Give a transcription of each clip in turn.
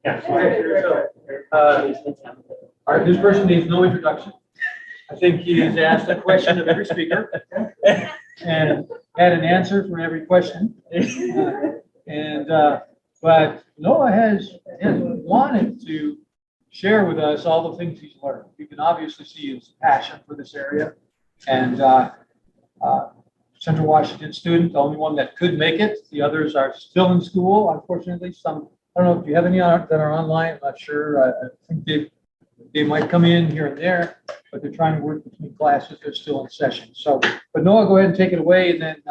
Yeah. All right, this person needs no introduction. I think he has asked a question of every speaker and had an answer for every question. But Noah has wanted to share with us all the things he's learned. You can obviously see his passion for this area. And Central Washington student, the only one that could make it. The others are still in school, unfortunately. Some, I don't know if you have any that are online. I'm not sure. I think they might come in here and there, but they're trying to work between classes. They're still in session. So, but Noah, go ahead and take it away, and then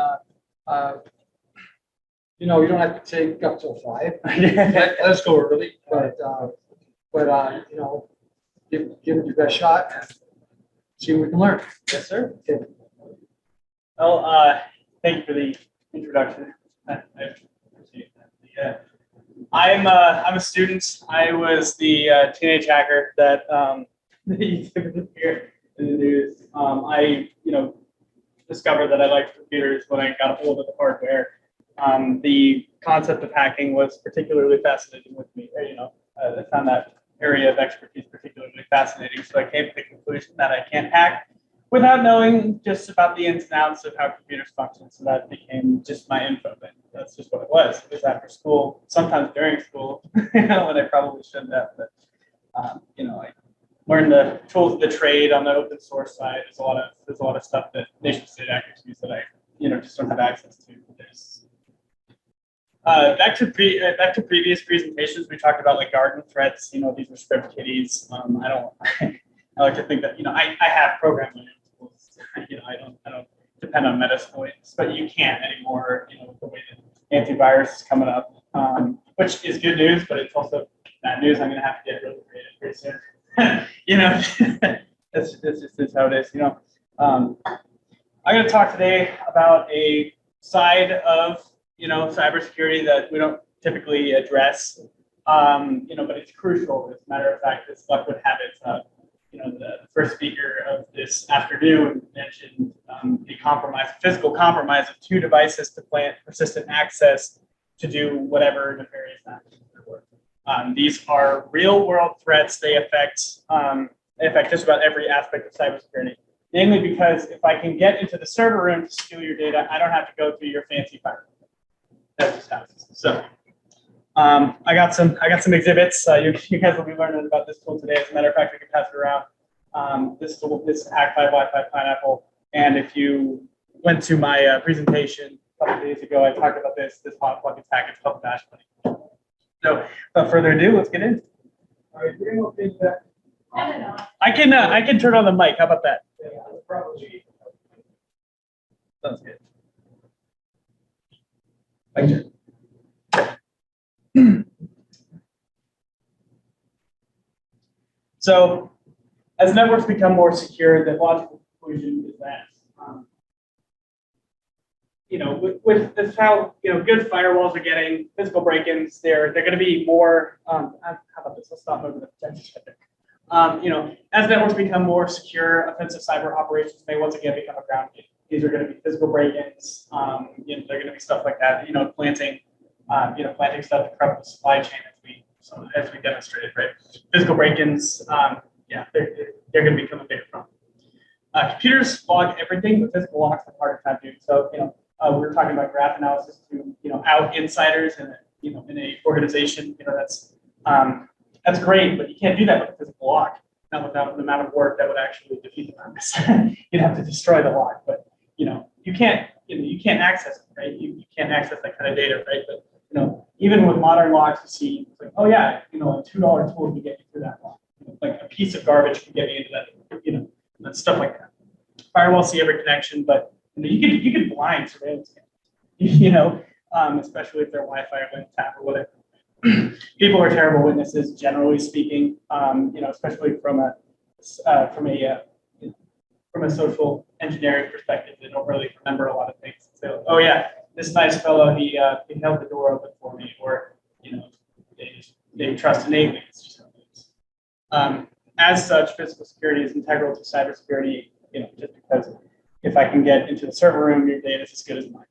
you know, you don't have to take up till 5. Let's go early, but you know, give it your best shot and see what we can learn. Yes, sir. Okay. Well, thank you for the introduction. I appreciate that. I'm a student. I was the teenage hacker that you typically hear in the news. I discovered that I liked computers when I got a hold of the hardware. The concept of hacking was particularly fascinating with me. I found that area of expertise particularly fascinating. So I came to the conclusion that I can't hack without knowing just about the ins and outs of how computers function. So that became just my info. That's just what it was. It was after school, sometimes during school, when I probably shouldn't have. But I learned the tools of the trade on the open source side. There's a lot of stuff that nation state actors use that I just don't have access to. Back to previous presentations, we talked about like garden threads. These are script kiddies. I like to think that I have programming tools. I don't depend on Metasploits, but you can't anymore. With the way that antivirus is coming up, which is good news, but it's also bad news. I'm going to have to get really creative pretty soon. That's just how it is. I'm going to talk today about a side of cybersecurity that we don't typically address, but it's crucial. As a matter of fact, as luck would have it, the first speaker of this afternoon mentioned the physical compromise of 2 devices to plant persistent access to do whatever nefarious actions there were. These are real-world threats. They affect just about every aspect of cybersecurity. Namely, because if I can get into the server room to steal your data, I don't have to go through your fancy firewall. That's just how it is. So I got some exhibits. You guys will be learning about this tool today. As a matter of fact, we can pass it around. This is Hack by Wi-Fi Pineapple. And if you went to my presentation a couple of days ago, I talked about this hot plugins package called Dash Money. So without further ado, let's get in. All right, you're going to think that. I can turn on the mic. How about that? Yeah, probably. Sounds good. So, as networks become more secure, the logical conclusion is that, with this how good firewalls are getting, physical break-ins, they're going to be more. How about this? Let's stop moving the potential. As networks become more secure, offensive cyber operations may once again become a ground game. These are going to be physical break-ins. They're going to be stuff like that. Planting stuff to corrupt the supply chain as we demonstrated, right? Physical break-ins, they're going to become a bigger problem. Computers log everything, but physical logs have a harder time doing so. We were talking about graph analysis to out insiders in a organization. That's great, but you can't do that with a physical log. Not without the amount of work that would actually defeat the purpose. You'd have to destroy the log, but you can't access it, right? You can't access that kind of data, right? But even with modern logs, you see, it's like, oh yeah, a $2 tool can get you through that log. Like a piece of garbage can get you into that, and stuff like that. Firewalls see every connection, but you could blind surveillance cameras, especially if they're Wi-Fi or wind tap or whatever. People are terrible witnesses, generally speaking. Especially from a social engineering perspective, they don't really remember a lot of things. So, oh yeah, this nice fellow, he held the door open for me, or they trust innately. It's just how it is. As such, physical security is integral to cybersecurity. Just because if I can get into the server room, your data is as good as mine.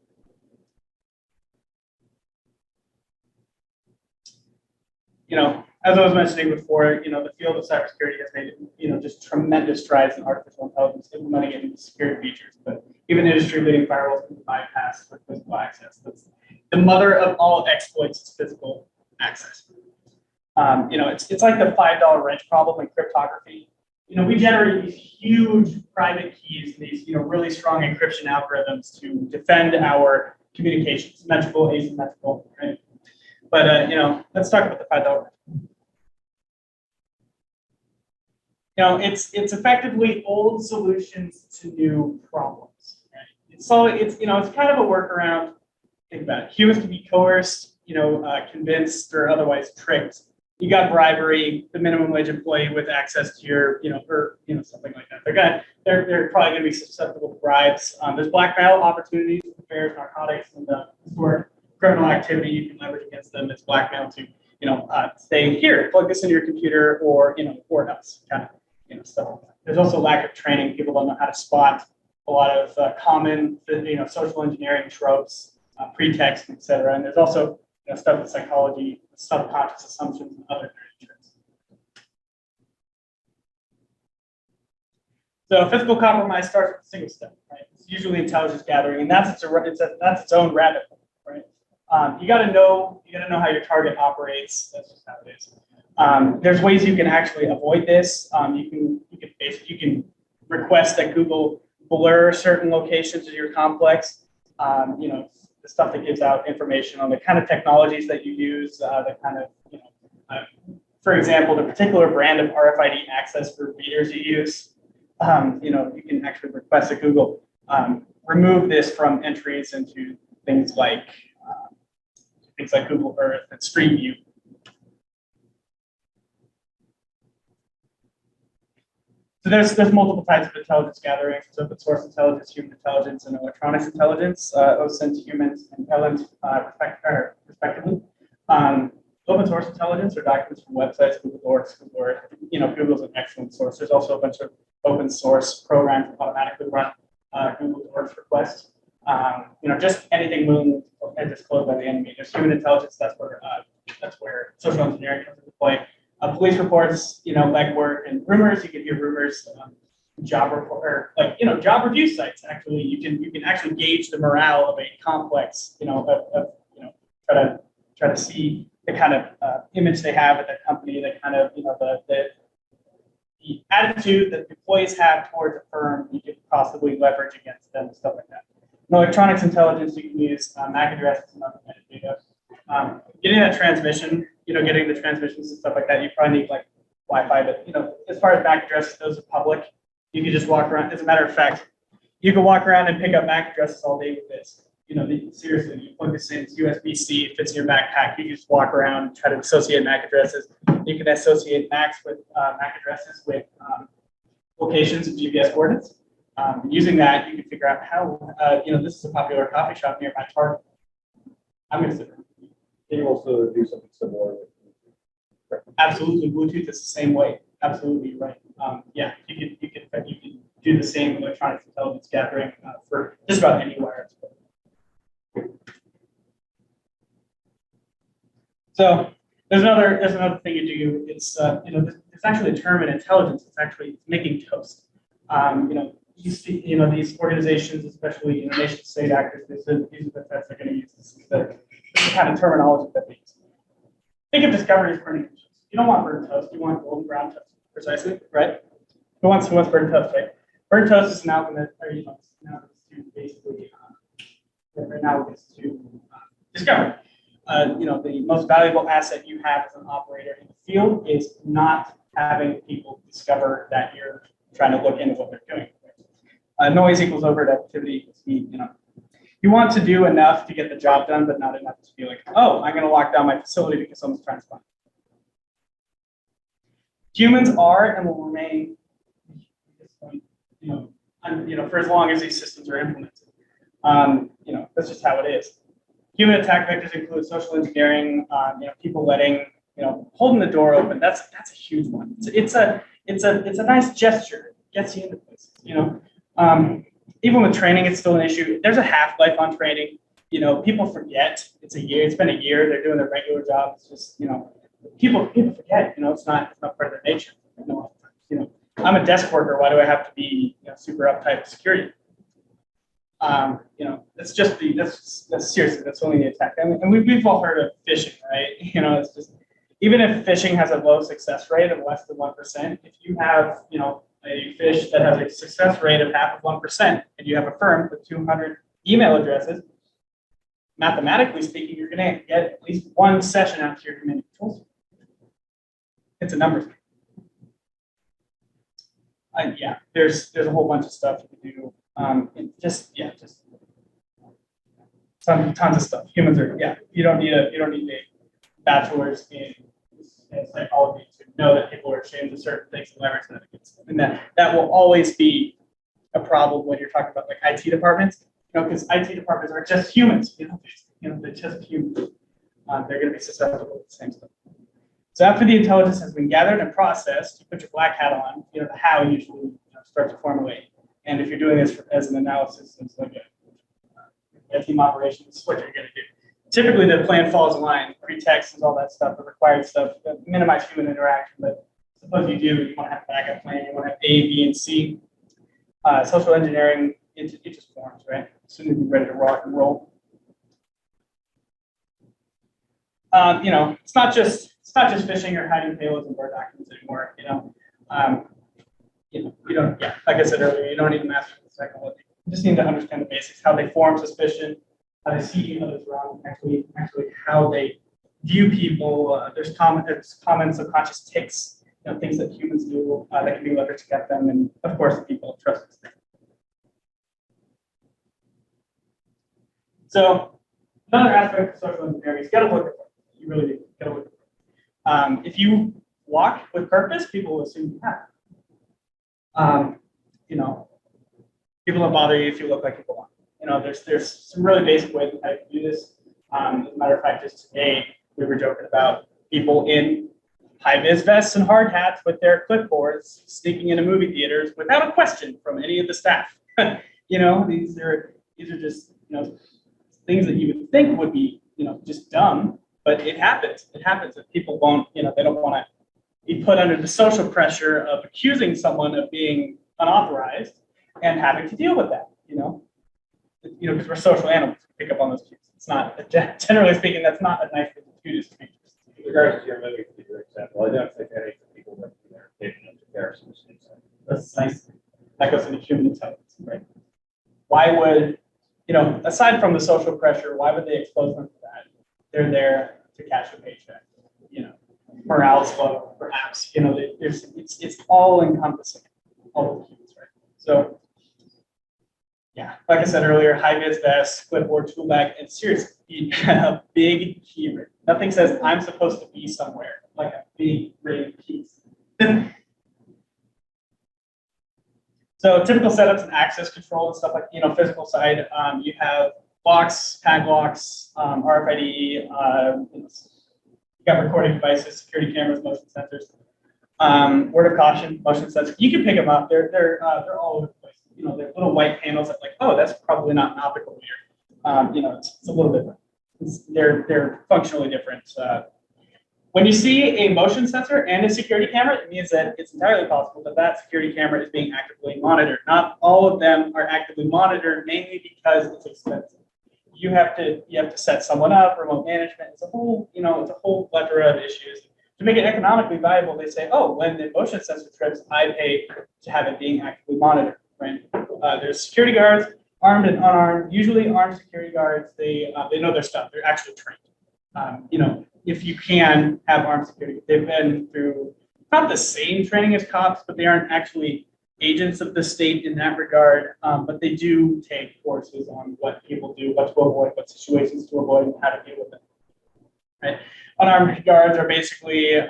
as I was mentioning before, the field of cybersecurity has made, just tremendous strides in artificial intelligence, implementing it into security features. But even industry-leading firewalls can be bypassed with physical access. That's the mother of all exploits is physical access. It's like the $5 wrench problem in cryptography. We generate these huge private keys, these really strong encryption algorithms to defend our communications, symmetrical, asymmetrical, right? But let's talk about the $5 wrench. It's effectively old solutions to new problems. Right? So it's kind of a workaround. Think about it. Humans can be coerced, convinced, or otherwise tricked. You got bribery, the minimum wage employee with access to your, or something like that. They're probably going to be susceptible to bribes. There's blackmail opportunities, affairs, narcotics, and historic criminal activity you can leverage against them. It's blackmail to, say here, plug this into your computer, or or else kind of stuff. There's also lack of training. People don't know how to spot a lot of common, social engineering tropes, pretext, et cetera. And there's also stuff with psychology, subconscious assumptions, and other traits. So physical compromise starts with a single step, right? It's usually intelligence gathering, and that's its own rabbit hole, right? You got to know how your target operates. That's just how it is. There's ways you can actually avoid this. You can request that Google blur certain locations of your complex. The stuff that gives out information on the kind of technologies that you use, the kind of, for example, the particular brand of RFID access for readers you use. You can actually request that Google remove this from entries into things like Google Earth and Street View. So there's multiple types of intelligence gathering. There's open source intelligence, human intelligence, and electronics intelligence. OSINT, humans, and LNs respectively. Open source intelligence are documents from websites, Google Docs, Google's an excellent source. There's also a bunch of open source programs that automatically run Google Docs requests. Just anything moving and disclosed by the enemy. There's human intelligence. That's where social engineering comes into play. Police reports, legwork and rumors. You can hear rumors. Job report, job review sites. Actually, you can actually gauge the morale of a complex. Try to see the kind of image they have at the company, the kind of the attitude that employees have towards a firm. You could possibly leverage against them, stuff like that. In electronics intelligence, you can use MAC addresses and other metadata. Getting that transmission. Getting the transmissions and stuff like that, you probably need like Wi-Fi, but as far as MAC addresses, those are public. You can just walk around. As a matter of fact, you can walk around and pick up MAC addresses all day with this. Seriously, you plug this in, it's USB-C, it fits in your backpack. You just walk around and try to associate MAC addresses. You can associate MAC addresses with locations and GPS coordinates. Using that, you can figure out how, this is a popular coffee shop near my target. I'm going to sit there. Can you also do something similar? Absolutely, Bluetooth is the same way. Absolutely right. You can do the same electronic intelligence gathering for just about anywhere. So there's another thing you do. It's there's actually a term in intelligence. It's actually making toast. These organizations, especially nation state actors, these are the types they're going to use. This is the kind of terminology that they use. Think of discovery as burning toast. You don't want burnt toast. You want golden brown toast, precisely, right? Who wants burnt toast, right? Burnt toast is now going to, to basically, now gets to discovery. The most valuable asset you have as an operator in the field is not having people discover that you're trying to look into what they're doing. Noise equals overt activity equals speed. You want to do enough to get the job done, but not enough to be like, oh, I'm going to lock down my facility because someone's trying to spy. Humans are and will remain, for as long as these systems are implemented. That's just how it is. Human attack vectors include social engineering, people holding the door open. That's a huge one. It's a nice gesture. It gets you into places. Even with training, it's still an issue. There's a half-life on training. People forget it's a year. It's been a year. They're doing their regular job. It's just people forget, it's not part of their nature. I'm a desk worker. Why do I have to be super uptight with security? It's just that's seriously, that's only the attack. And we've all heard of phishing, right? It's just, even if phishing has a low success rate of less than 1%, if you have, a fish that has a success rate of half of 1%, and you have a firm with 200 email addresses, mathematically speaking, you're going to get at least one session out to your command and control. It's a numbers game. Yeah, there's a whole bunch of stuff you can do. Just tons of stuff. Humans are, you don't need a bachelor's in psychology to know that people are ashamed of certain things and leverage that against them. And that will always be a problem when you're talking about like IT departments, because IT departments are just humans. They're just humans. They're going to be susceptible to the same stuff. So after the intelligence has been gathered and processed, you put your black hat on. The how usually starts to formulate. And if you're doing this as an analysis, it's like a team operation. This is what you're going to do. Typically, the plan falls in line. Pretext is all that stuff, the required stuff, minimize human interaction. But suppose you do, you want to have a backup plan. You want to have A, B, and C. Social engineering, it just forms, right? As soon as you're ready to rock and roll. It's not just phishing or hiding payloads and Word documents anymore. You don't. Yeah, like I said earlier, you don't need to master the psychology. You just need to understand the basics: how they form suspicion, how they see others around, actually how they view people. There's common subconscious tics, things that humans do that can be leveraged against them, and of course, the people trust us. So another aspect of social engineering is you got to look at it. You really do. Got to look at it. If you walk with purpose, people will assume you have. People don't bother you if you look like you belong. There's some really basic ways of how you can do this. As a matter of fact, just today we were joking about people in high-vis vests and hard hats with their clipboards sneaking into movie theaters without a question from any of the staff. These are just things that you would think would be just dumb, but it happens. It happens that people won't they don't want to be put under the social pressure of accusing someone of being unauthorized and having to deal with that, because we're social animals, we pick up on those cues. It's not, generally speaking, that's not a nice thing to do to strangers. In regards to your movie theater example, I don't think any of the people that are taking into comparisons. That's nice. That goes into human intelligence, right? Why would, aside from the social pressure, why would they expose them to that? They're there to cash a paycheck, morale's low, perhaps, it's all encompassing, all of the humans, right? So, yeah, like I said earlier, high-vis vest, clipboard, tool bag, and seriously, a big keyboard. Nothing says I'm supposed to be somewhere, like a big ring piece. So typical setups and access control and stuff like, physical side, you have locks, padlocks, RFID, you got recording devices, security cameras, motion sensors. Word of caution, motion sensors. You can pick them up. They're all over the place. They're little white panels that that's probably not an optical reader. It's a little different. They're functionally different. When you see a motion sensor and a security camera, it means that it's entirely possible that security camera is being actively monitored. Not all of them are actively monitored, mainly because it's expensive. You have to set someone up, remote management. It's a whole plethora of issues. To make it economically viable, they say, when the motion sensor trips, I pay to have it being actively monitored. Right? There's security guards, armed and unarmed. Usually, armed security guards, they know their stuff. They're actually trained. If you can have armed security, they've been through not the same training as cops, but they aren't actually agents of the state in that regard. But they do take courses on what people do, what to avoid, what situations to avoid, and how to deal with them. Right? Unarmed guards are basically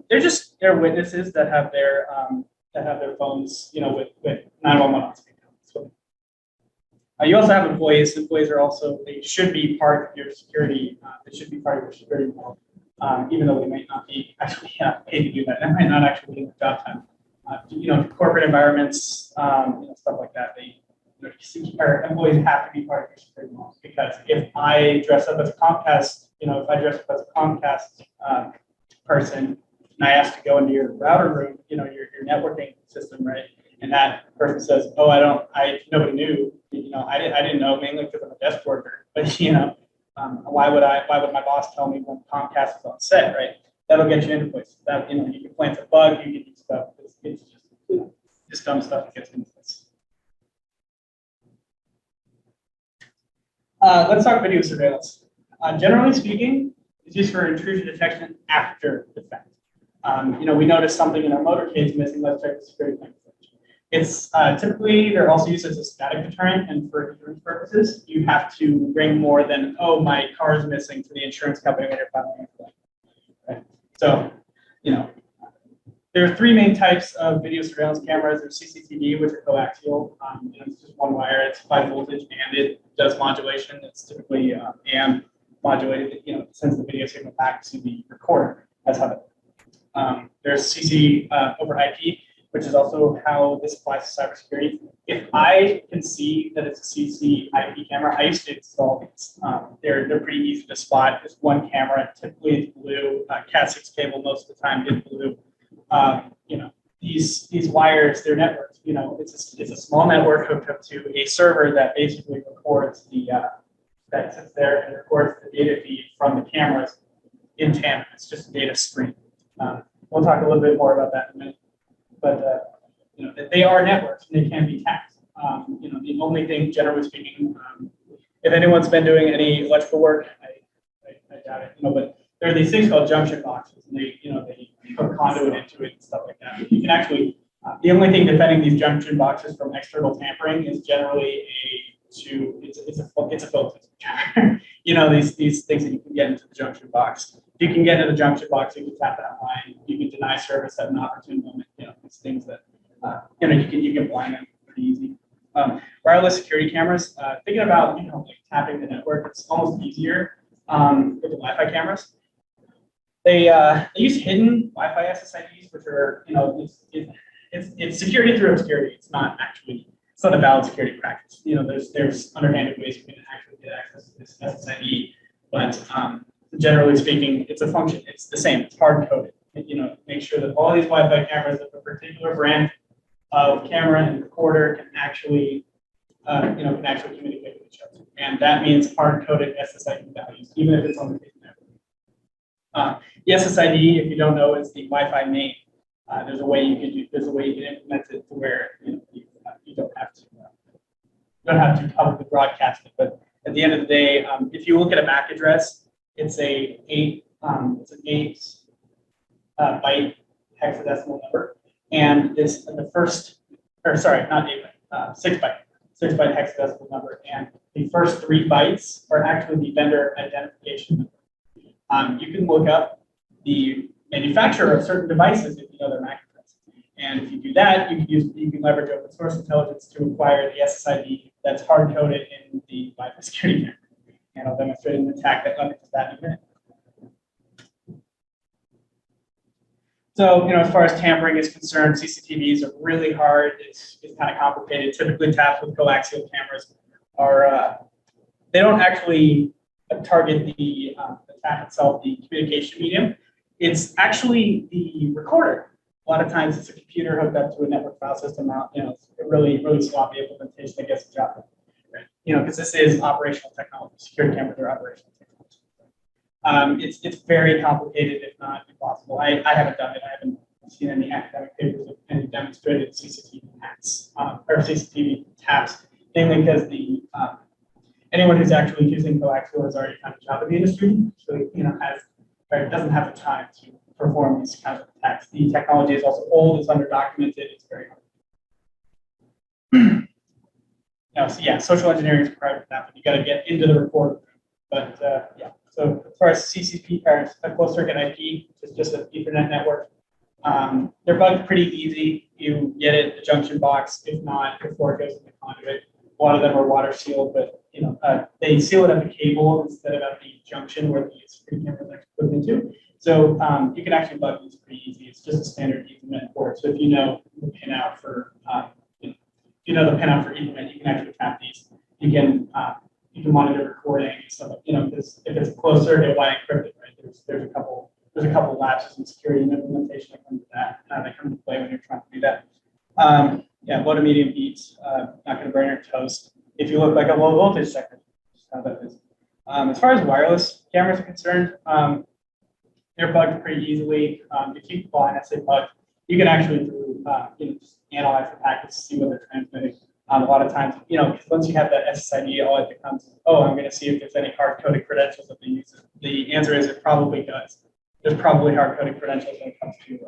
they're witnesses that have their phones, with 911 on speaker. So, you also have employees. Employees are they should be part of your security. They should be part of your security model, even though they might not be actually paid to do that. That might not actually be their job time. Corporate environments, stuff like that. Employees have to be part of your security model, because if I dress up as a Comcast, if I dress up as a Comcast person, and I ask to go into your router room, your networking system, right? And that person says, "Oh, nobody knew, I didn't know, mainly because I'm a desk worker, but why would my boss tell me when Comcast is on set, right?" That'll get you into places. That you can plant a bug, you can do stuff. It's just dumb stuff that gets into this. Let's talk video surveillance. Generally speaking, it's used for intrusion detection after the fact. We noticed something in our motorcade missing. Let's check the security footage. It's typically, they're also used as a static deterrent, and for insurance purposes, you have to bring more than, "Oh, my car is missing," to the insurance company when you're filing a claim. Right? So, there are three main types of video surveillance cameras. There's CCTV, which are coaxial. It's just one wire. It's high voltage, and it does modulation. It's typically AM modulated. It sends the video signal back to the recorder. That's how that. There's CC over IP, which is also how this applies to cybersecurity. If I can see that it's a CC IP camera, I used to install these. They're pretty easy to spot. It's one camera, typically it's blue, Cat6 cable most of the time is blue. These wires, they're networks. It's a small network hooked up to a server that basically records that sits there and records the data feed from the cameras in tandem. It's just a data stream. We'll talk a little bit more about that in a minute. But they are networks and they can be taxed. The only thing, generally speaking, if anyone's been doing any electrical work, I doubt it. But there are these things called junction boxes, and they hook conduit into it and stuff like that. You can actually, the only thing defending these junction boxes from external tampering is generally it's a filter. These things that you can get into the junction box. If you can get into the junction box, you can tap that line. You can deny service at an opportune moment. These things that you can blind them pretty easy. Wireless security cameras. Thinking about tapping the network, it's almost easier with the Wi-Fi cameras. They use hidden Wi-Fi SSIDs, which are it's security through obscurity. It's not a valid security practice. There's underhanded ways you can actually get access to this SSID, but generally speaking, it's a function. It's the same. It's hard coded. Make sure that all these Wi-Fi cameras of a particular brand of camera and recorder can actually communicate with each other, and that means hard coded SSID values, even if it's on the same network. The SSID, if you don't know, is the Wi-Fi name. There's a way you can implement it to where you don't have to publicly broadcast it. But at the end of the day, if you look at a MAC address, it's an 8 byte hexadecimal number, and it's the first, or sorry, not 8 byte, 6 byte hexadecimal number, and the first 3 bytes are actually the vendor identification number. You can look up the manufacturer of certain devices if you know their MAC address, and if you do that, you can leverage open source intelligence to acquire the SSID that's hard coded in the Wi-Fi security network. And I'll demonstrate an attack that leverages that in a minute. So, as far as tampering is concerned, CCTVs are really hard. It's kind of complicated. Typically, taps with coaxial cameras they don't actually target the attack itself, the communication medium. It's actually the recorder. A lot of times, it's a computer hooked up to a network file system. It's a really sloppy implementation that gets the job done. Because this is operational technology. Security cameras are operational technology. It's very complicated, if not impossible. I haven't done it. I haven't seen any academic papers of any demonstrated CCTV hacks or CCTV taps, mainly because anyone who's actually using coaxial has already found a job in the industry, so doesn't have the time to perform these kinds of attacks. The technology is also old. It's underdocumented. It's very hard. Social engineering is required for that, but you got to get into the recorder. But so as far as CCP or a closed circuit IP, it's just an Ethernet network. They're bugged pretty easy. You get it, the junction box. If not, before it goes in the conduit. A lot of them are water sealed, but they seal it at the cable instead of at the junction where the security camera is actually put into. So you can actually bug these pretty easy. It's just a standard Ethernet port. So if you know the pinout for Ethernet, you can actually tap these. You can monitor recording and stuff. Because if it's closer, why encrypt it, right? There's a couple there's a couple of lapses in security and implementation that come to that, that come into play when you're trying to do that. Yeah, low to medium heat, not going to burn your toast. If you look like a low voltage checker, just how that is. As far as wireless cameras are concerned, they're bugged pretty easily. If you, well, I say bugged, you can actually do, just analyze the packets to see what they're transmitting. A lot of times, because once you have that SSID, all it becomes, oh, I'm going to see if there's any hard-coded credentials that they use. The answer is it probably does. There's probably hard-coded credentials when it comes to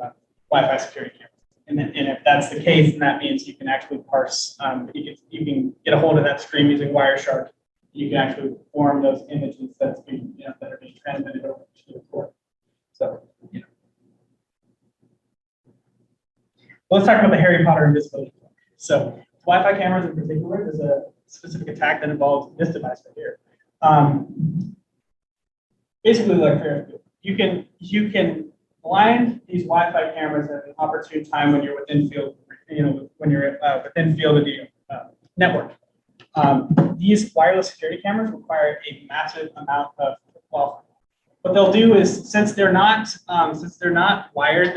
Wi-Fi security cameras. And if that's the case, then that means you can actually parse, you can get a hold of that stream using Wireshark. You can actually form those images that are being transmitted over to the port. So, let's talk about the Harry Potter invisibility. So, Wi-Fi cameras in particular, there's a specific attack that involves this device right here. Basically, like you can blind these Wi-Fi cameras at an opportune time when you're within field, when you're within field of the network. These wireless security cameras require a massive amount of qualifying. What they'll do is, since they're not wired.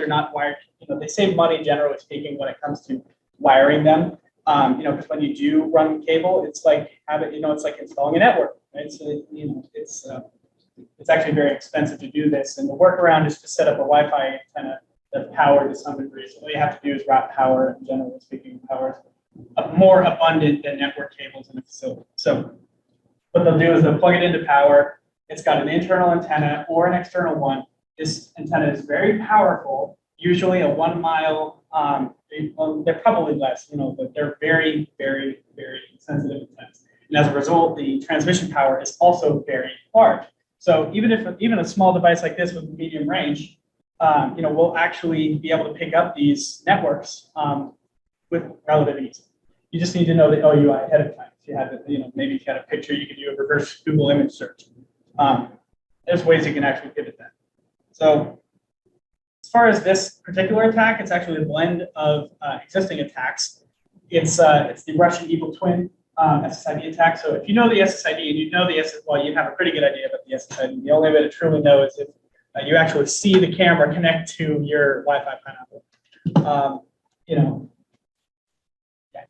They save money generally speaking when it comes to wiring them. Because when you do run cable, it's like it's like installing a network, right? So it's actually very expensive to do this, and the workaround is to set up a Wi-Fi antenna that's powered to some degree. So all you have to do is route power, and generally speaking, power is more abundant than network cables in a facility. So what they'll do is they'll plug it into power. It's got an internal antenna or an external one. This antenna is very powerful, usually a 1 mile. They're probably less, but they're very, very, very sensitive antennas. And as a result, the transmission power is also very large. So even a small device like this with medium range, will actually be able to pick up these networks with relative ease. You just need to know the LUI ahead of time. If you have maybe if you had a picture, you could do a reverse Google image search. There's ways you can actually pivot that. So as far as this particular attack, it's actually a blend of existing attacks. It's the Russian evil twin SSID attack. So if you know the SSID and you know the you have a pretty good idea about the SSID. The only way to truly know is if you actually see the camera connect to your Wi-Fi pineapple.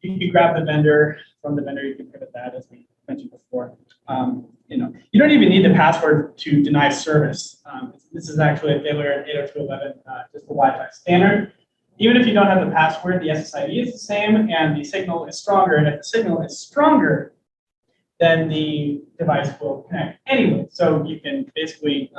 You can grab the vendor from the vendor. You can pivot that, as we mentioned before. You don't even need the password to deny service. This is actually a failure at 802.11, just the Wi-Fi standard. Even if you don't have the password, the SSID is the same, and the signal is stronger. And if the signal is stronger, then the device will connect anyway. So you can basically,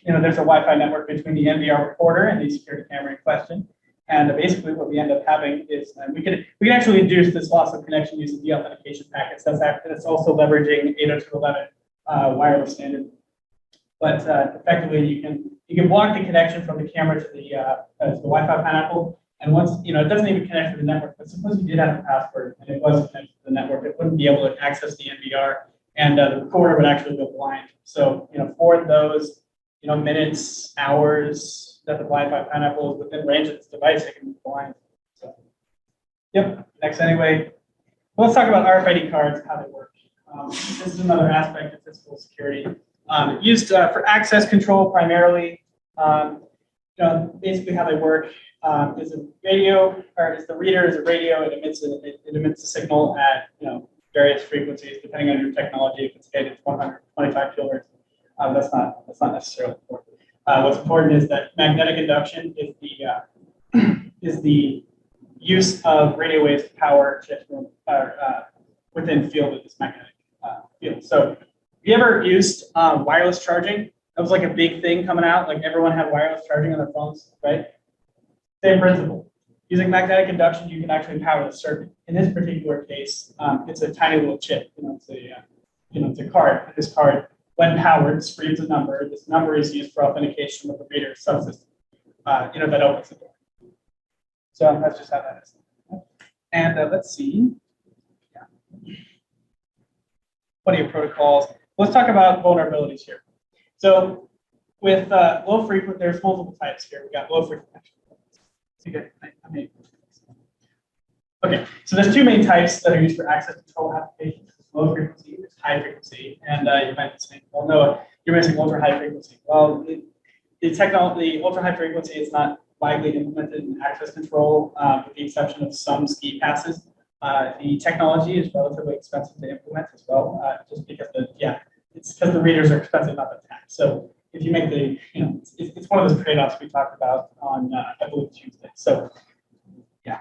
there's a Wi-Fi network between the NVR recorder and the security camera in question. And basically, what we end up having is we can actually induce this loss of connection using de-authentication packets. That's also leveraging 802.11 wireless standard. But effectively, you can block the connection from the camera to the Wi-Fi pineapple. And once it doesn't even connect to the network. But suppose you did have a password and it was connected to the network, it wouldn't be able to access the NVR, and the recorder would actually go blind. So for those minutes, hours that the Wi-Fi pineapple is within range of this device, it can be blind. So, yep. Next, anyway, let's talk about RFID cards, how they work. This is another aspect of physical security. Used for access control primarily. Basically, how they work is a radio, or is the reader is a radio. It emits a signal at various frequencies depending on your technology. If it's 125 kilohertz, that's not necessarily important. What's important is that magnetic induction is the use of radio waves to power chips within field of this magnetic field. So, have you ever used wireless charging? That was like a big thing coming out. Like everyone had wireless charging on their phones, right? Same principle. Using magnetic induction, you can actually power the circuit. In this particular case, it's a tiny little chip. It's a card. This card, when powered, screens a number. This number is used for authentication with the reader subsystem. That opens the door. So that's just how that is. And let's see. Yeah. Plenty of protocols. Let's talk about vulnerabilities here. So with low frequency, there's multiple types here. We got low frequency. Okay, so there's two main types that are used for access control applications. Low frequency, there's high frequency, and you might be saying, well, no, you're missing ultra high frequency. Well, the technology, ultra high frequency is not widely implemented in access control, with the exception of some ski passes. The technology is relatively expensive to implement as well, just because it's because the readers are expensive, not the tax. So if you make it's one of those trade-offs we talked about on, I believe, Tuesday. So yeah.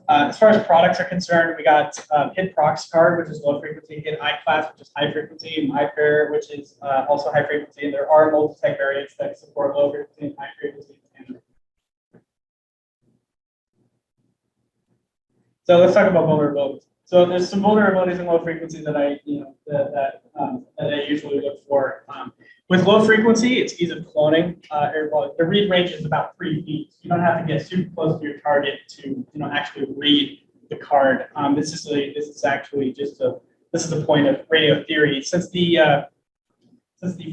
As far as products are concerned, we got HIT Prox card, which is low frequency, HIT iClass, which is high frequency, MyFair, which is also high frequency, and there are multi-tech variants that support low frequency and high frequency. So let's talk about vulnerabilities. So there's some vulnerabilities in low frequency that I usually look for. With low frequency, it's ease of cloning. The read range is about 3 feet. You don't have to get super close to your target to actually read the card. This is the point of radio theory. Since the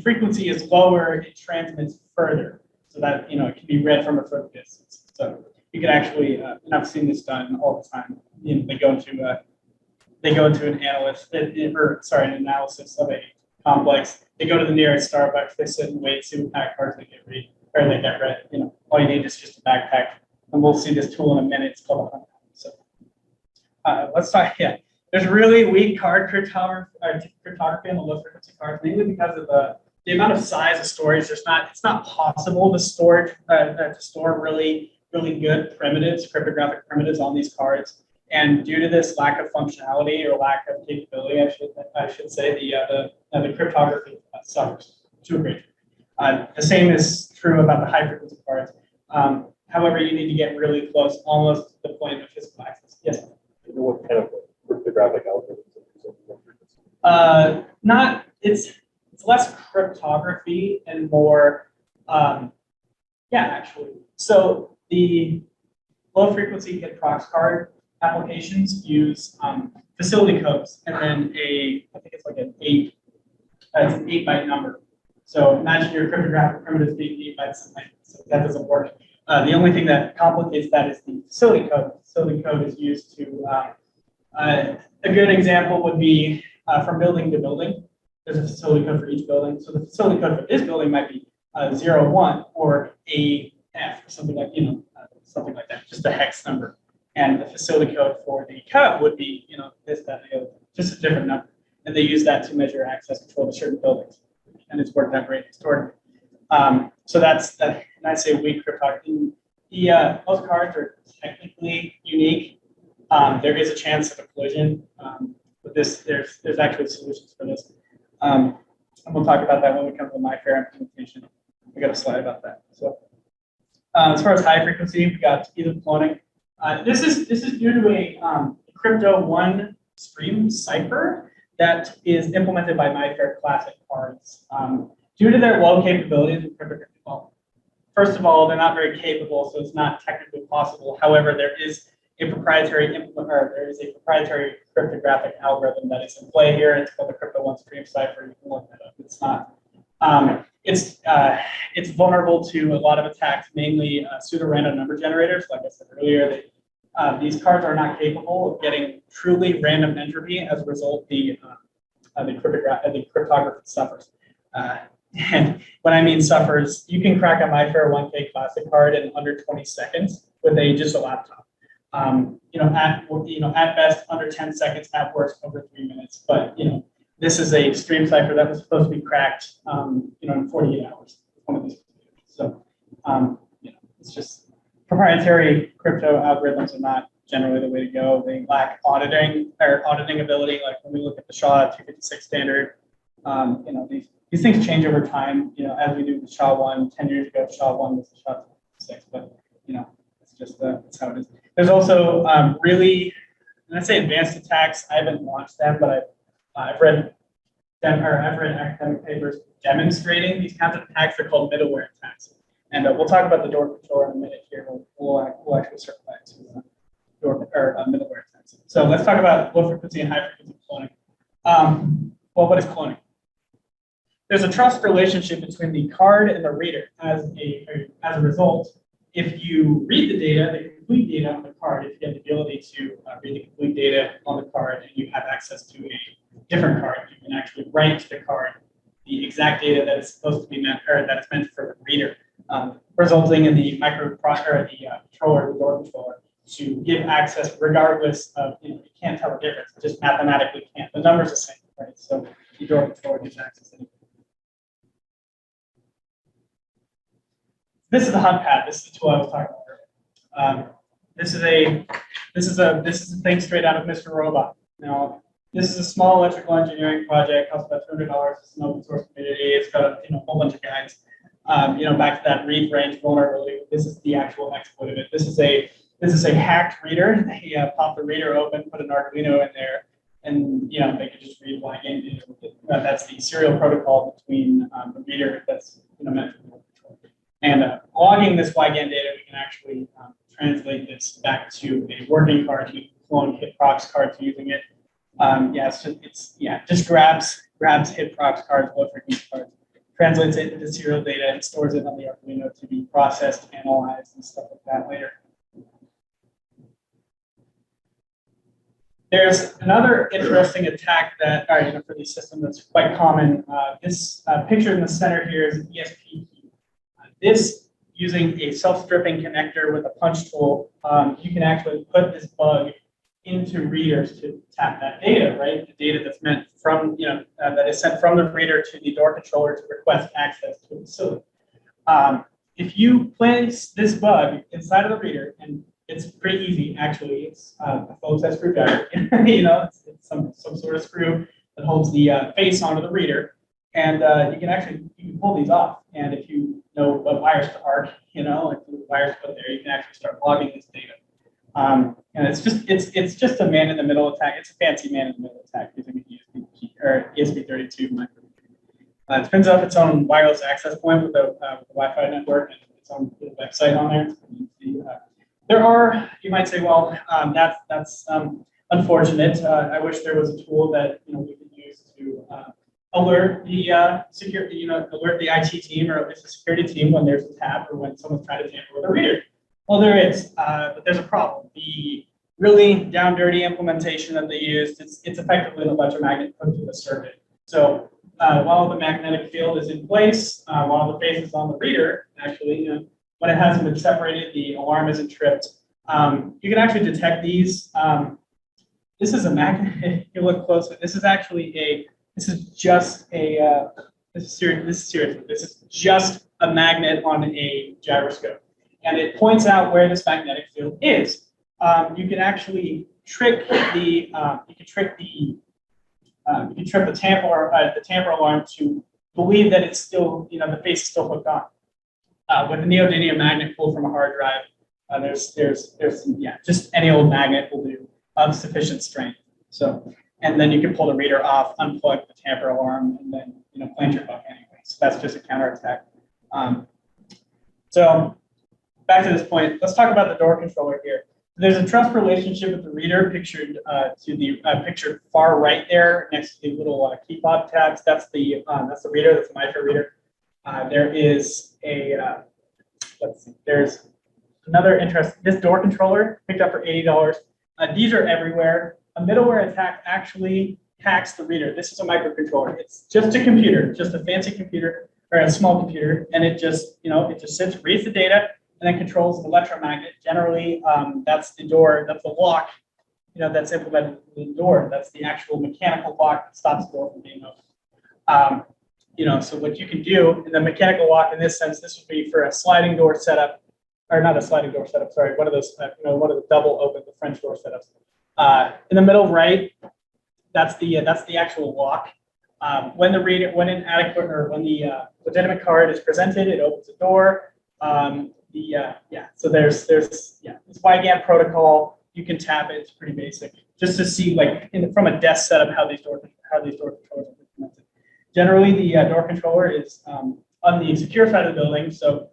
frequency is lower, it transmits further, so that it can be read from a further distance. So you can actually, and I've seen this done all the time. They go into an analysis of a complex. They go to the nearest Starbucks. They sit and wait, see what kind of cards they get read or they get read. All you need is just a backpack, and we'll see this tool in a minute. It's called a hunt. So let's talk. Yeah, there's really weak card cryptography on the low frequency cards, mainly because of the amount of size of storage. It's not possible to store really good primitives, cryptographic primitives on these cards. And due to this lack of functionality or lack of capability, I should say, the cryptography suffers to a great degree. The same is true about the high frequency cards. However, you need to get really close, almost to the point of physical access. Yes. You know what kind of cryptographic algorithms are used on low frequency? It's less cryptography and more, actually. So the low frequency HIT Prox card applications use facility codes and then I think it's like it's an 8-byte number. So imagine your cryptographic primitives being 8 bytes, so that doesn't work. The only thing that complicates that is the facility code. The facility code is used to, a good example would be from building to building. There's a facility code for each building. So the facility code for this building might be 01 or AF, or something like that, just a hex number. And the facility code for the cut would be, this, that, and the other, just a different number. And they use that to measure access control to certain buildings. And it's worked out great historically. So that's that. And I say weak cryptography. Most cards are technically unique. There is a chance of a collision. But there's actually solutions for this. And we'll talk about that when we come to the MyFair implementation. We got a slide about that. So as far as high frequency, we got either cloning. This is due to a Crypto 1 stream cipher that is implemented by MyFair Classic cards. Due to their low capabilities in cryptography, first of all, they're not very capable, so it's not technically possible. However, there is a proprietary cryptographic algorithm that is in play here. It's called the Crypto 1 stream cipher. You can look that up. It's not. It's vulnerable to a lot of attacks, mainly pseudo-random number generators. Like I said earlier, these cards are not capable of getting truly random entropy. As a result, the cryptography suffers. And when I mean suffers, you can crack a MyFair 1K Classic card in under 20 seconds with just a laptop. At best under 10 seconds, at worst over 3 minutes. But this is a stream cipher that was supposed to be cracked, in 48 hours. One of these. So, it's just proprietary crypto algorithms are not generally the way to go. They lack auditing ability. Like when we look at the SHA-256 standard, these things change over time. As we do with SHA-1, 10 years ago, SHA-1 was the SHA-256, but it's just that's how it is. There's also and I say advanced attacks. I haven't launched them, but I've read academic papers demonstrating these kinds of attacks. They're called middleware attacks, and we'll talk about the door controller in a minute here. We'll actually circle back to middleware attacks. So let's talk about low frequency and high frequency cloning. What is cloning? There's a trust relationship between the card and the reader. As a result, if you read the data, the complete data on the card, if you get the ability to read the complete data on the card and you have access to a different card, you can actually write to the card the exact data that is supposed to be meant, or that is meant for the reader. resulting in the controller, the door controller, to give access regardless of, you can't tell the difference, it just mathematically can't. The number's the same, right? So the door controller gives access. This is the hunt pad. This is the tool I was talking about earlier. This is a thing straight out of Mr. Robot. Now, this is a small electrical engineering project, costs about $200. It's an open source community. It's got a whole bunch of guides. Back to that read range vulnerability. This is the actual exploit of it. This is a hacked reader. They pop the reader open, put an Arduino in there, and they can just read YGAN data. That's the serial protocol between the reader that's meant for the control. And logging this YGAN data, we can actually translate this back to a working card. You can clone HitProx cards using it. Just grabs HitProx cards, low frequency cards, translates it into serial data, and stores it on the Arduino to be processed, analyzed, and stuff like that later. There's another interesting attack that, for the system that's quite common. This picture in the center here is an ESP key. This, using a self-stripping connector with a punch tool, you can actually put this bug into readers to tap that data, right? The data that's meant from, that is sent from the reader to the door controller to request access to the facility. If you place this bug inside of the reader, and it's pretty easy, actually, it's a folks that screwdriver, it's some sort of screw that holds the face onto the reader, and you can pull these off. And if you know what wires to arc, and the wires put there, you can actually start logging this data. And it's just a man-in-the-middle attack. It's a fancy man-in-the-middle attack using an ESP32 micro. It spins up its own wireless access point with the Wi-Fi network and its own little website on there. There are, you might say, well, that's unfortunate. I wish there was a tool that we could use to alert the alert the IT team or at least the security team when there's a tap or when someone's trying to tamper with a reader. Well, there is, but there's a problem. The really down dirty implementation that they used, it's effectively an electromagnet put to a circuit. So while the magnetic field is in place, while the face is on the reader, actually, when it hasn't been separated, the alarm isn't tripped. You can actually detect these. This is a magnet. If you look closely, this is just a magnet on a gyroscope. And it points out where this magnetic field is. You can actually trick the tamper alarm to believe that it's still, the face is still hooked on. With a neodymium magnet pulled from a hard drive, there's just any old magnet will do of sufficient strength. So, and then you can pull the reader off, unplug the tamper alarm, and then plant your bug anyway. So that's just a counterattack. So back to this point, let's talk about the door controller here. There's a trust relationship with the reader pictured to the pictured far right there next to the little key fob tabs. That's the reader. That's the micro reader. There is there's another interest. This door controller picked up for $80. These are everywhere. A middleware attack actually hacks the reader. This is a microcontroller. It's just a computer, just a fancy computer or a small computer, and it just sits, reads the data, and then controls an electromagnet. Generally, that's the door, that's the lock, that's implemented in the door. That's the actual mechanical lock that stops the door from being opened. So what you can do in the mechanical lock in this sense, this would be for a sliding door setup, or not a sliding door setup, sorry, one of those, one of the double open, the French door setups. In the middle right, that's the actual lock. When the legitimate card is presented, it opens the door. So there's this YGAN protocol. You can tap it. It's pretty basic, just to see from a desk setup how these door controllers are implemented. Generally, the door controller is on the secure side of the building, so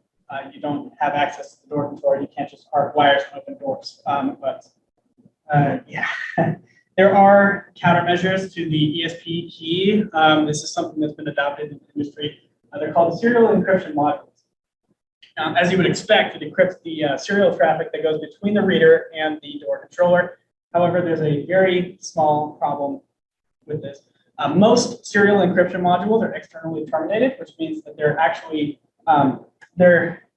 you don't have access to the door controller. You can't just arc wires and open doors. There are countermeasures to the ESP key. This is something that's been adopted in the industry. They're called serial encryption modules. As you would expect, it encrypts the serial traffic that goes between the reader and the door controller. However, there's a very small problem with this. Most serial encryption modules are externally terminated, which means that they're actually they're,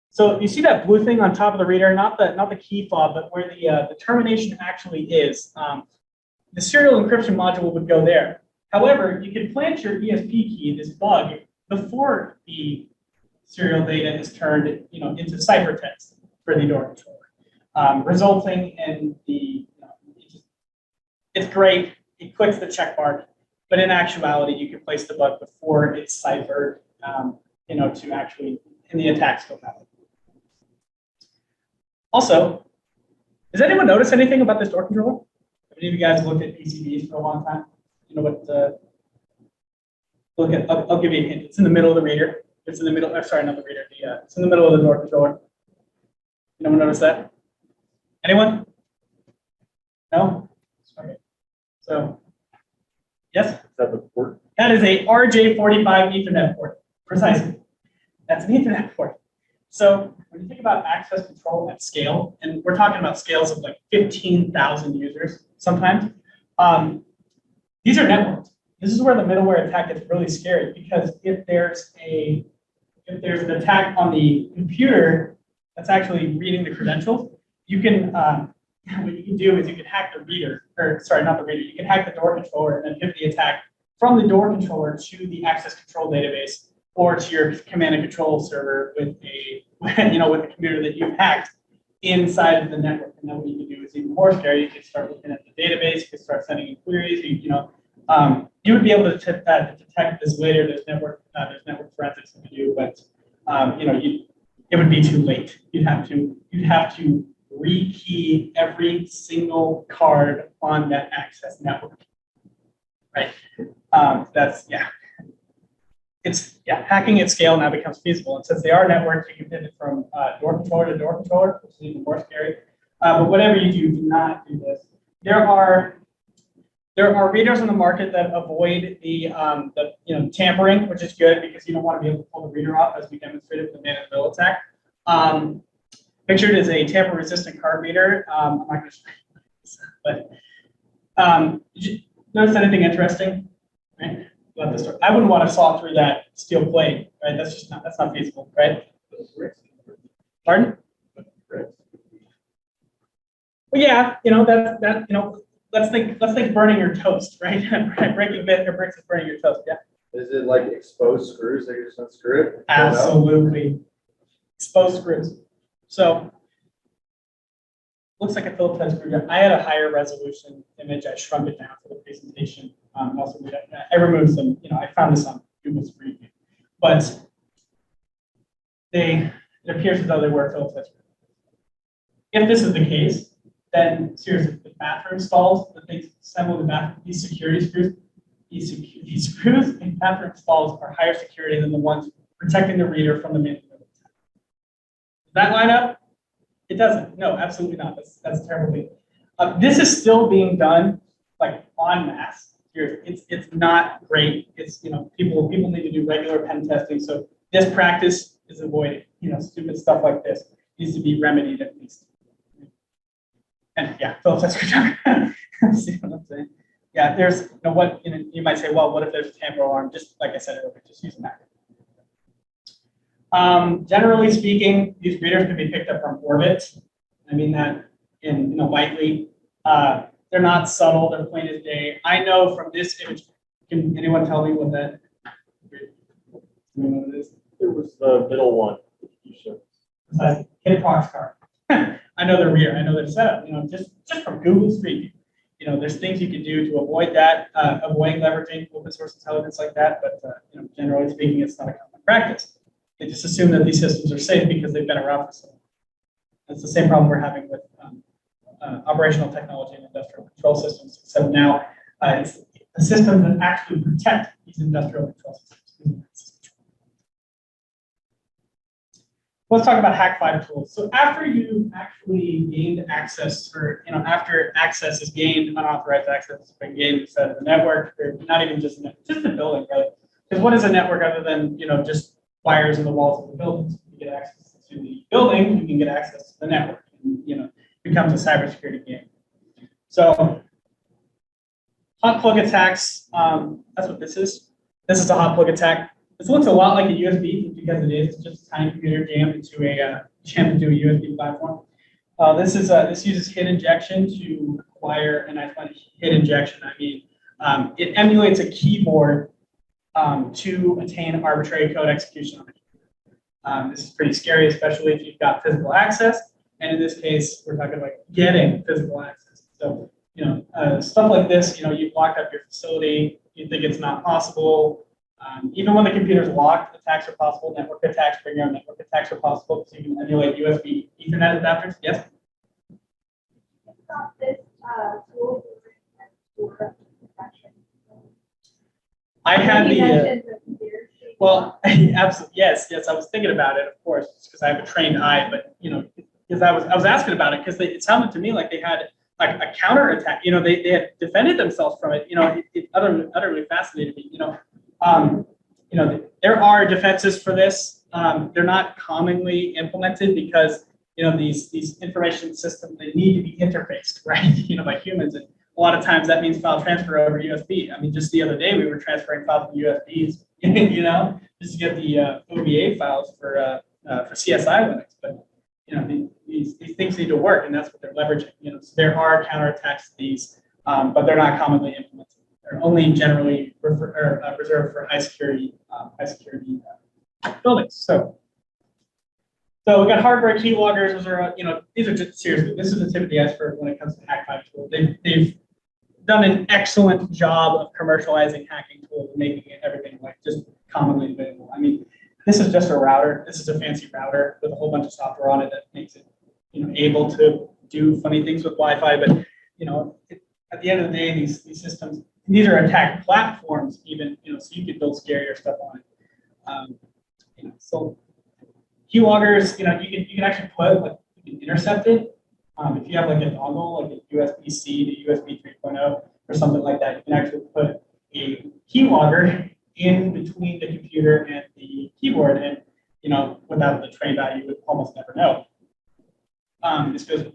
so you see that blue thing on top of the reader, not the key fob, but where the termination actually is. The serial encryption module would go there. However, you can plant your ESP key, this bug, before the serial data is turned, into ciphertext for the door controller, resulting in it's great. It clicks the check mark, but in actuality, you can place the bug before it's ciphered, to actually in the attack scope happen. Also, does anyone notice anything about this door controller? Have any of you guys looked at PCBs for a long time? You know what? I'll give you a hint. It's in the middle of the reader. It's in the middle. Sorry, not the reader. It's in the middle of the door controller. Anyone notice that? Anyone? No. Okay. So, yes. Is that the port? That is a RJ45 Ethernet port. Precisely. That's an Ethernet port. So when you think about access control at scale, and we're talking about scales of like 15,000 users sometimes, these are networked. This is where the middleware attack gets really scary, because if there's an attack on the computer that's actually reading the credentials, you can what you can do is you can hack the reader, or sorry, not the reader. You can hack the door controller and then pivot the attack from the door controller to the access control database, or to your command and control server with with the computer that you've hacked inside of the network. And then what you can do is even more scary. You can start looking at the database. You can start sending in queries. You would be able to detect this later. There's network forensics to do, but it would be too late. You'd have to rekey every single card on that access network, right? Hacking at scale now becomes feasible. And since they are networked, you can pivot from door controller to door controller, which is even more scary. But whatever you do, do not do this. There are readers on the market that avoid the tampering, which is good, because you don't want to be able to pull the reader off, as we demonstrated with the man-in-the-middle attack. Pictured as a tamper-resistant card reader. I'm not going to show you this, but did you notice anything interesting? Right? I wouldn't want to saw through that steel plate, right? That's not feasible, right? Pardon? Well, yeah, let's think burning your toast, right? Breaking bricks is burning your toast, yeah. Is it like exposed screws that you're just unscrew it? Absolutely. Exposed screws. So looks like a Phillips head screwdriver. I had a higher resolution image. I shrunk it down for the presentation. Also, I removed some. I found this on Google Street View, but it appears as though they were Phillips head screws. If this is the case, then seriously, the bathroom stalls, the things assemble the bathroom, these security screws, these screws in bathroom stalls are higher security than the ones protecting the reader from the man. Does that line up? It doesn't. No, absolutely not. That's a terrible thing. This is still being done like en masse. It's not great. It's people need to do regular pen testing. So this practice is avoided. Stupid stuff like this needs to be remedied at least. And yeah, Phillips head screwdriver. See what I'm saying? Yeah, there's you might say, well, what if there's a tamper alarm? Just like I said earlier, just use a Mac. Generally speaking, these readers can be picked up from orbit. I mean that lightly. They're not subtle. They're plain as day. I know from this image. Can anyone tell me what that? What it is? It was the middle one. Hit box card. I know the rear. I know their setup. Just from Google Street View. There's things you can do to avoid that, avoiding leveraging open source intelligence like that. But generally speaking, it's not a common practice. They just assume that these systems are safe because they've been around for so long. That's the same problem we're having with operational technology and industrial control systems, except now it's a system that actually protect these industrial control systems. Let's talk about Hack5 tools. So after you actually gained access, or after access is gained, unauthorized access has been gained inside of the network, or not even just the building, really. Because what is a network other than just wires in the walls of the buildings? You get access to the building, you can get access to the network. And, it becomes a cybersecurity game. So hot plug attacks, that's what this is. This is a hot plug attack. This looks a lot like a USB because it is just a tiny computer jammed into a USB platform. This uses hit injection to acquire, and I find hit injection, I mean, it emulates a keyboard to attain arbitrary code execution on it. This is pretty scary, especially if you've got physical access. And in this case, we're talking about getting physical access. So, stuff like this, you've locked up your facility, you think it's not possible. Even when the computer's locked, attacks are possible. Network attacks, bring your own network attacks are possible because you can emulate USB Ethernet adapters. Yes? This tool for protection. I had You the. mentioned the computer. Well, absolutely, yes. I was thinking about it, of course, because I have a trained eye. But because I was asking about it because it sounded to me like they had like a counter attack. They had defended themselves from it. It utterly fascinated me. There are defenses for this. They're not commonly implemented because these information systems, they need to be interfaced, right? By humans, and a lot of times that means file transfer over USB. I mean, just the other day we were transferring files from USBs, just to get the OVA files for CSI Linux. But these things need to work, and that's what they're leveraging. So there are counterattacks to these, but they're not commonly implemented. They're only generally reserved for high security buildings. So we got hardware keyloggers. Those are these are just seriously. This is the tip of the iceberg when it comes to Hack5 tools. They've done an excellent job of commercializing hacking tools and making everything like just commonly available. I mean, this is just a router. This is a fancy router with a whole bunch of software on it that makes it able to do funny things with Wi-Fi. But at the end of the day, these systems. These are attack platforms, even so you could build scarier stuff on it. So keyloggers, you can actually put you can intercept it. If you have like a dongle, like a USB-C to USB 3.0 or something like that, you can actually put a keylogger in between the computer and the keyboard, and without the trained eye, you would almost never know. Just because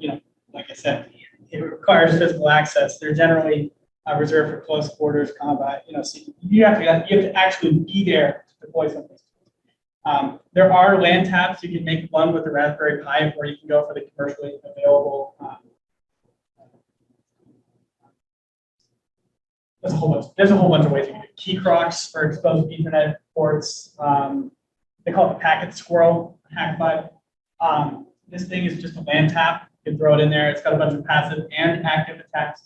like I said, it requires physical access. They're generally reserved for close quarters combat. So you have to actually be there to deploy something. There are LAN taps. You can make one with the Raspberry Pi, or you can go for the commercially available. There's a whole bunch of ways you can do it. Key crocs for exposed Ethernet ports. They call it the packet squirrel. Hack5. This thing is just a LAN tap. You can throw it in there. It's got a bunch of passive and active attacks.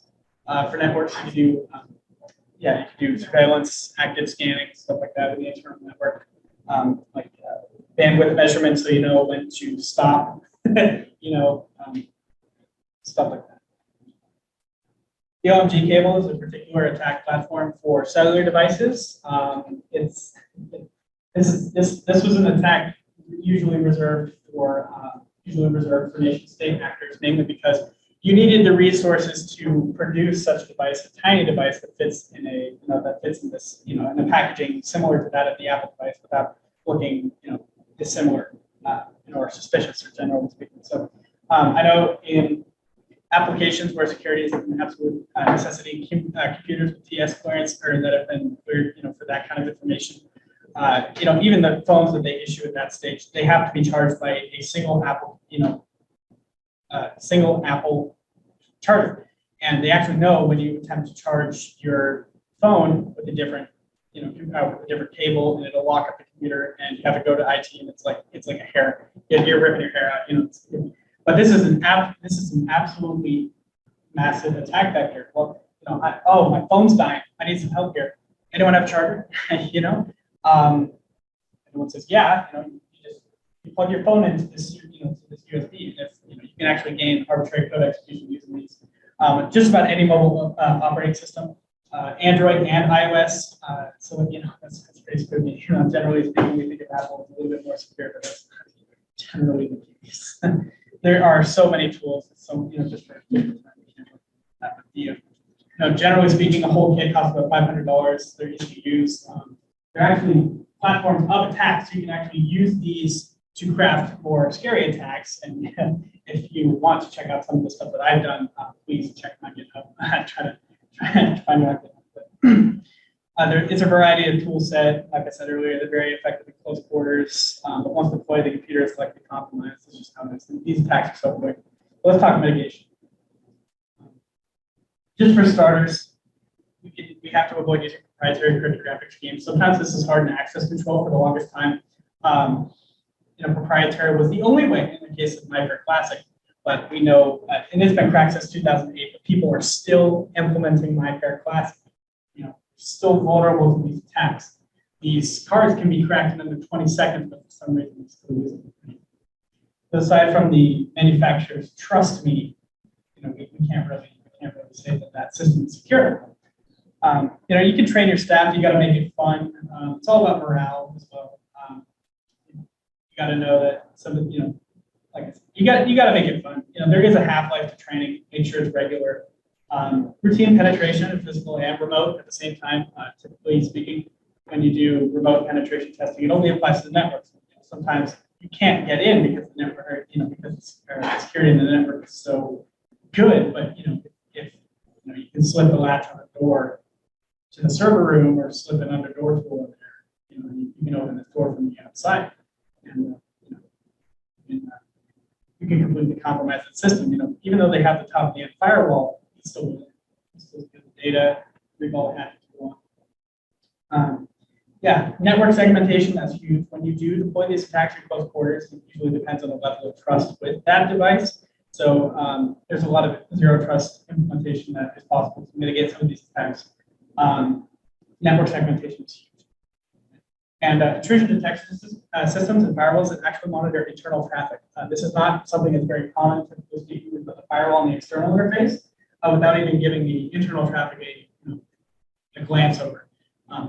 For networks, you can do surveillance, active scanning, stuff like that in the internal network, like bandwidth measurements, so you know when to stop, stuff like that. The OMG cable is a particular attack platform for cellular devices. This was an attack usually reserved for nation-state actors, mainly because you needed the resources to produce such a device, a tiny device that fits in this, in a packaging similar to that of the Apple device without looking, dissimilar, or suspicious, or generally speaking. So I know in applications where security is an absolute necessity, computers with TS clearance or that have been cleared, for that kind of information. Even the phones that they issue at that stage, they have to be charged by a single Apple, single Apple charger, and they actually know when you attempt to charge your phone with a different, with a different cable, and it'll lock up the computer, and you have to go to IT, and it's like a hair. You're ripping your hair out, But this is an absolutely massive attack vector. Well, my phone's dying. I need some help here. Anyone have a charger? Everyone says, yeah. You plug your phone into this, to this USB, and if you can actually gain arbitrary code execution using these. Just about any mobile operating system, Android and iOS. So that's pretty spooky. Generally speaking, we think of Apple as a little bit more secure, but that's generally the case. There are so many tools. So just for generally speaking, a whole kit costs about $500. They're easy to use. They're actually platforms of attacks. So you can actually use these to craft more scary attacks. And if you want to check out some of the stuff that I've done, please check my GitHub. try to find out. There is a variety of tool set. Like I said earlier, they're very effective in close quarters. But once deployed, the computer is likely compromised. It's just how it is. These attacks are so quick. But let's talk mitigation. Just for starters, we have to avoid using proprietary cryptographic schemes. Sometimes this is hard in access control for the longest time. Proprietary was the only way in the case of MITRE Classic, but we know, and it's been cracked since 2008, but people are still implementing MITRE Classic. Still vulnerable to these attacks. These cards can be cracked in under 20 seconds, but for some reason we still use them. So aside from the manufacturers, trust me, we can't really say that system is secure. You can train your staff. You got to make it fun. It's all about morale as well. You got to know that like I said, you got to make it fun. There is a half-life to training. Make sure it's regular. Routine penetration, physical and remote at the same time. Typically speaking, when you do remote penetration testing, it only applies to the network. Sometimes you can't get in because the network, because the security in the network is so good. But if you can slip a latch on a door to the server room or slip an under door tool in there, you can open the door from the outside, and you can completely compromise the system. Even though they have the top of the end firewall, it's still get the data, read all the hacking you want. Network segmentation, that's huge. When you do deploy these attacks in close quarters, it usually depends on the level of trust with that device. So there's a lot of zero trust implementation that is possible to mitigate some of these attacks. Network segmentation is huge. And intrusion detection systems and firewalls that actually monitor internal traffic. This is not something that's very common, typically speaking, with the firewall and the external interface, without even giving the internal traffic a glance over.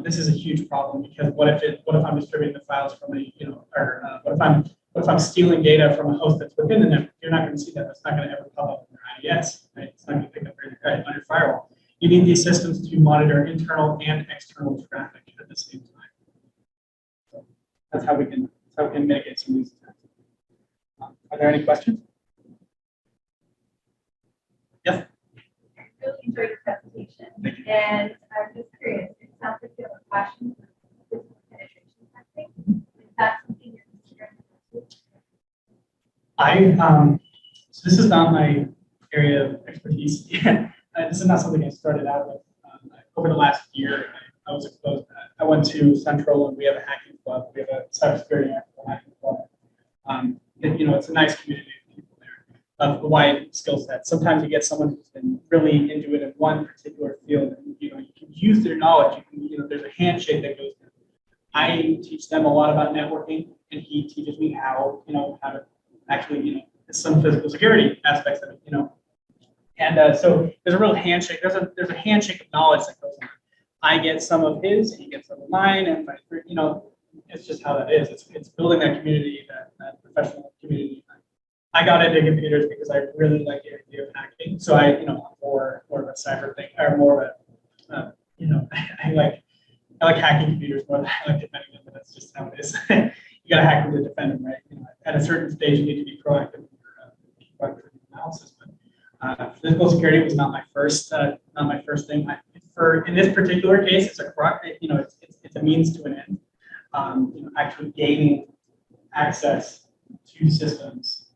This is a huge problem because what if I'm distributing the files from what if I'm stealing data from a host that's within the network? You're not going to see that. That's not going to ever pop up in your IDS, right? It's not going to pick up on your firewall. You need these systems to monitor internal and external traffic at the same time. So that's how we can mitigate some of these attacks. Are there any questions? Yes. I really enjoyed your presentation, and I'm just curious. It sounds like you have a passion for physical penetration testing. Is that something you're considering? So this is not my area of expertise. This is not something I started out with. Over the last year, I was exposed to that. I went to Central, and we have a hacking club. We have a cybersecurity hacking club. It's a nice community of people there of a wide skill set. Sometimes you get someone who's been really into it in one particular field, and you can use their knowledge. There's a handshake that goes there. I teach them a lot about networking, and he teaches me how to actually some physical security aspects of it. And so there's a real handshake. There's a handshake of knowledge that goes on. I get some of his, he gets some of mine, and it's just how that is. It's building that community, that professional community. I got into computers because I really like the idea of hacking. So I'm more of a cyber thing, or more of a I like hacking computers more than I like defending them. But that's just how it is. You got to hack them to defend them, right? At a certain stage, you need to be proactive in your analysis. But physical security was not my first thing. In this particular case, it's a means to an end. Actually gaining access to systems,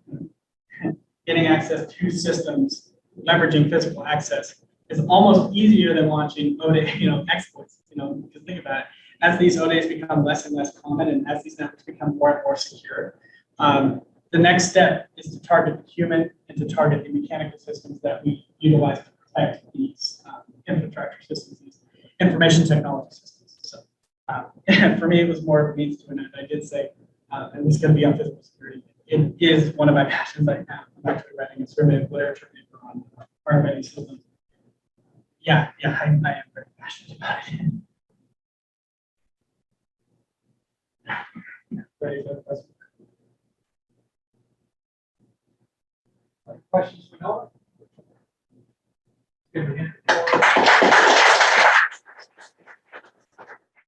leveraging physical access is almost easier than launching ODA, exploits. Because think about it, as these ODAs become less and less common, and as these networks become more and more secure, the next step is to target the human and to target the mechanical systems that we utilize to protect these infrastructure systems, these information technology systems. So for me, it was more of a means to an end. I did say, and this is going to be on physical security. It is one of my passions right now. I'm actually writing a survey of literature paper on RFID systems. I am very passionate about it. Ready for the question? Questions for Noah? Good.